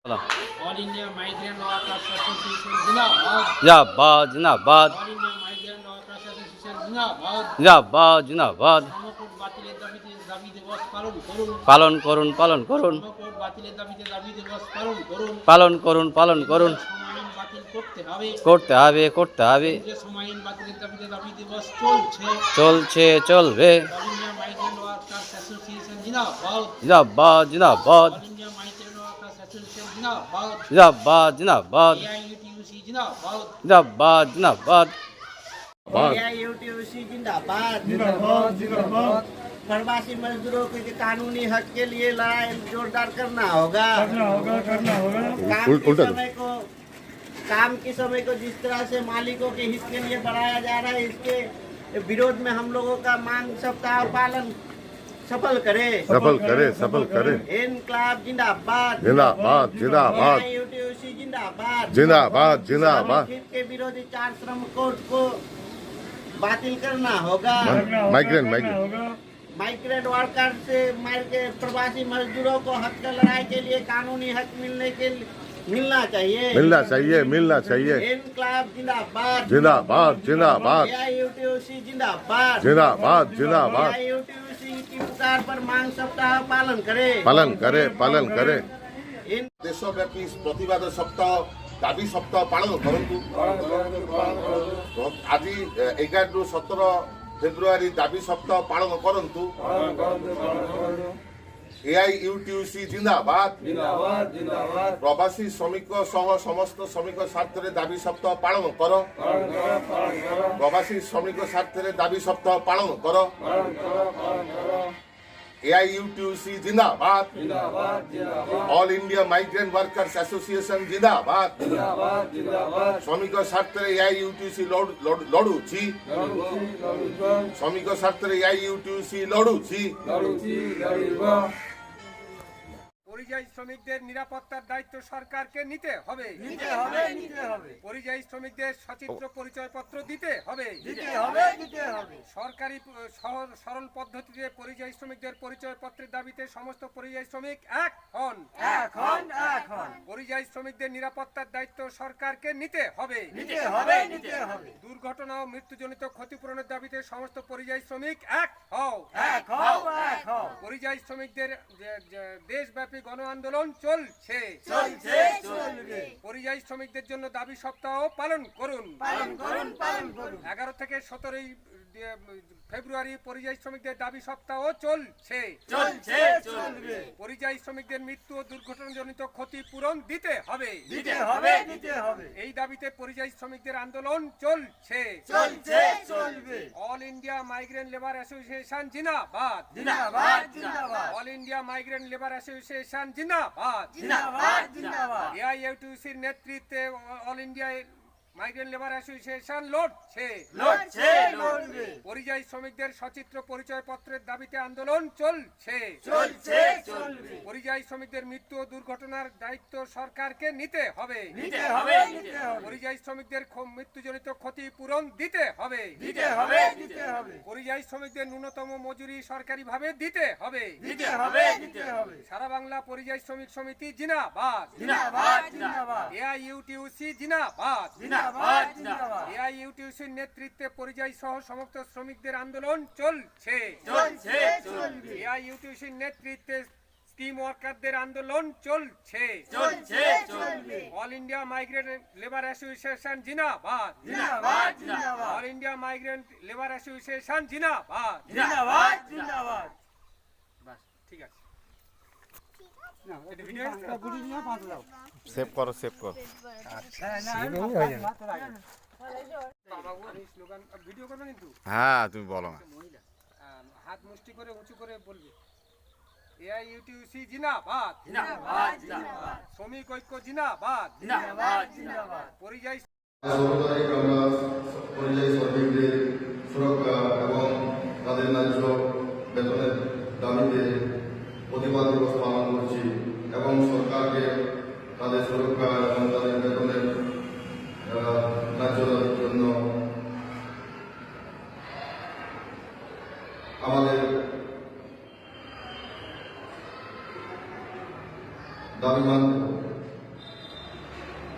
All India migrant workers association जिंदाबाद। जिंदाबाद जिंदाबाद all India migrant workers association जिंदाबाद। जिंदाबाद জিন্দাবাদ। সমকোট বাতিলের দাবিতে দাবি দিবস পালন করুন। পালন করুন পালন করুন সমকোট বাতিলের দাবিতে দাবি দিবস পালন করুন। পালন করুন পালন করুন। সমাইন বাতিল করতে হবে। করতে হবে করতে হবে। যে সমাইন বাতিলের দাবিতে দাবি দিবস চলছে। চলছে চলবে। All India migrant workers association जिंदाबाद। জিন্দাবাদ জিন্দাবাদ all India migrant workers association जिंदाबाद। জিন্দাবাদ জিন্দাবাদ एआईयूटीयूसी जिंदाबाद। জিন্দাবাদ জিন্দাবাদ। एआईयूटीयूसी जिंदाबाद जिंदाबाद जिंदाबाद। प्रवासी मजदूरों के कानूनी हक के लिए लड़ाई जोरदार करना होगा। काम के समय को जिस तरह से मालिकों के हित के लिए बढ़ाया जा रहा है, इसके विरोध में हम लोगों का मांग सप्ताह पालन सफल करे सफल करे इनकलाब जिंदाबाद जिंदाबाद जिंदाबाद एआईयूटीयूसी जिंदाबाद जिंदाबाद जिंदाबाद। हित के विरोधी 4 श्रम कोड को बातिल करना होगा। माइग्रेंट माइग्रेंट वर्कर से मार के प्रवासी मजदूरों को हक की लड़ाई के लिए कानूनी हक मिलना चाहिए मिलना चाहिए। इनकलाब जिंदाबाद जिंदाबाद जिंदाबाद एआईयूटीयूसी जिंदाबाद जिंदाबाद जिंदाबाद। एआईयूटीयूसी की पुकार पर मांग सप्ताह पालन करे पालन करे। इन देशव्यापी प्रतिवाद सप्ताह दाबी सप्ताह पालन करंतु। आज 11 ରୁ 17 फेब्रुआरी दाबी सप्ताह पालन करंतु। एआईयूटीयूसी जिंदाबाद प्रवासी श्रमिक सह समस्त श्रमिक स्वार्थ दाबी सप्ताह पालन कर। प्रवासी श्रमिक स्वार्थ दाबी सप्ताह पालन कर। एआईयूटीयूसी जिंदाबाद all India migrant workers association जिंदाबाद श्रमिक स्वार्थ एआईयूटीयूसी लड़ुची श्रमिक स्वार्थ एआईयूटीयूसी लड़ुची। পরিযায়ী শ্রমিকদের নিরাপত্তার দায়িত্ব সরকারকে নিতে হবে। পরিযায়ী শ্রমিকদের সচিত্র পরিচয়পত্র দিতে হবে। সরকারি সরল পদ্ধতিতে পরিযায়ী শ্রমিকদের পরিচয়পত্রের দাবিতে সমস্ত পরিযায়ী শ্রমিক এক হন। পরিযায়ী শ্রমিকদের নিরাপত্তার দায়িত্ব সরকারকে নিতে হবে। দুর্ঘটনা ও মৃত্যুজনিত ক্ষতিপূরণের দাবিতে সমস্ত পরিযায়ী শ্রমিক এক হও। পরিযায়ী শ্রমিকদের দেশব্যাপী গণ আন্দোলন চলছে। পরিযায়ী শ্রমিকদের জন্য দাবি সপ্তাহ পালন করুন। 11 থেকে 17 ফেব্রুয়ারি পরিযায়ী শ্রমিকদের দাবি সপ্তাহ চলছে। পরিযায়ী শ্রমিকদের মৃত্যু ও দুর্ঘটনাজনিত ক্ষতিপূরণ দিতে হবে। এই দাবিতে পরিযায়ী শ্রমিকদের আন্দোলন চলছে। All India migrant labour association জিন্দাবাদ। All India migrant labour association জিন্দাবাদ। এআইইউটিউসির নেতৃত্বে all India migrant labour association লড়ছে। পরিযায়ী শ্রমিকদের সচিত্র পরিচয়পত্রের দাবিতে আন্দোলন চলছে। পরিযায়ী শ্রমিকদের মৃত্যু ও দুর্ঘটনার দায়িত্ব সরকারকে নিতে হবে। পরিযায়ী শ্রমিকদের মৃত্যুজনিত ক্ষতিপূরণ দিতে হবে। পরিযায়ী শ্রমিকদের ন্যূনতম মজুরি সরকারিভাবে দিতে হবে। সারা বাংলা পরিযায়ী শ্রমিক সমিতি জিন্দাবাদ। এআইইউটিউসি জিন্দাবাদ। এআইইউটিউসির নেতৃত্বে পরিযায়ী সহ সমস্ত শ্রমিকদের আন্দোলন চলছে। এআইইউটিউসির নেতৃত্বে স্কিম ওয়ার্কারদের আন্দোলন চলছে। All India migrant labour association জিন্দাবাদ। All India migrant labour association জিন্দাবাদ। বাস ঠিক আছে। सेव करो ভিডিও করবে কিন্তু हाँ तुम बोलो ना। হাত মুষ্টি করে উঁচু করে বলবে এআইইউটিউসি জিন্দাবাদ। শ্রমিক ঐক্য জিন্দাবাদ। পরিযায়ী শ্রমিকদের সুরক্ষা এবং তাদের ন্যায্য বেতনের দাবিতে প্রতিবাদ দিবস পালন করছি এবং সরকারকে তাদের সুরক্ষা এবং তাদের বেতনের ন্যায্য দাবির জন্য আমাদের দাবি মানতে হবে।